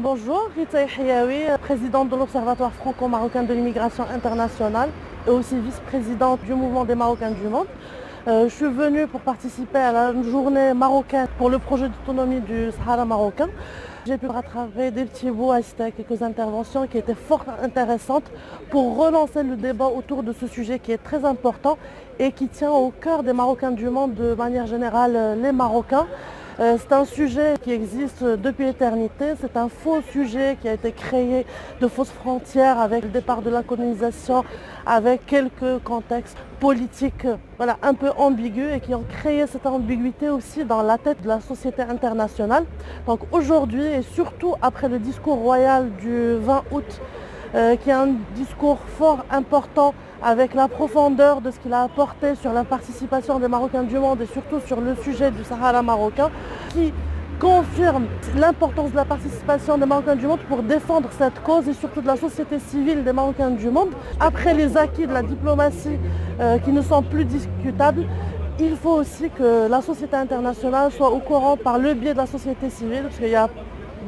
Bonjour, Rita Hiyaoui, présidente de l'Observatoire franco-marocain de l'immigration internationale et aussi vice-présidente du mouvement des Marocains du monde. Je suis venue pour participer à la journée marocaine pour le projet d'autonomie du Sahara marocain. J'ai pu rattraper des petits bouts, assister à quelques interventions qui étaient fort intéressantes pour relancer le débat autour de ce sujet qui est très important et qui tient au cœur des Marocains du monde, de manière générale les Marocains. C'est un sujet qui existe depuis l'éternité, c'est un faux sujet qui a été créé de fausses frontières avec le départ de la colonisation, avec quelques contextes politiques un peu ambigus et qui ont créé cette ambiguïté aussi dans la tête de la société internationale. Donc aujourd'hui et surtout après le discours royal du 20 août, qui est un discours fort important avec la profondeur de ce qu'il a apporté sur la participation des Marocains du monde et surtout sur le sujet du Sahara marocain, qui confirme l'importance de la participation des Marocains du monde pour défendre cette cause et surtout de la société civile des Marocains du monde. Après les acquis de la diplomatie qui ne sont plus discutables, il faut aussi que la société internationale soit au courant par le biais de la société civile, parce qu'il y a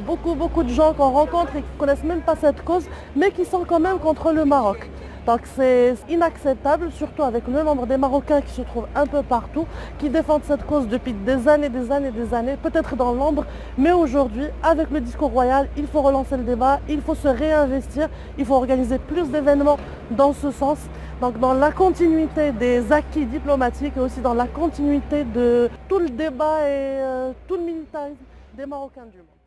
beaucoup de gens qu'on rencontre et qui ne connaissent même pas cette cause, mais qui sont quand même contre le Maroc. Donc c'est inacceptable, surtout avec le nombre des Marocains qui se trouvent un peu partout, qui défendent cette cause depuis des années, peut-être dans l'ombre, mais aujourd'hui, avec le discours royal, il faut relancer le débat, il faut se réinvestir, il faut organiser plus d'événements dans ce sens, donc dans la continuité des acquis diplomatiques et aussi dans la continuité de tout le débat et tout le militarisme des Marocains du monde.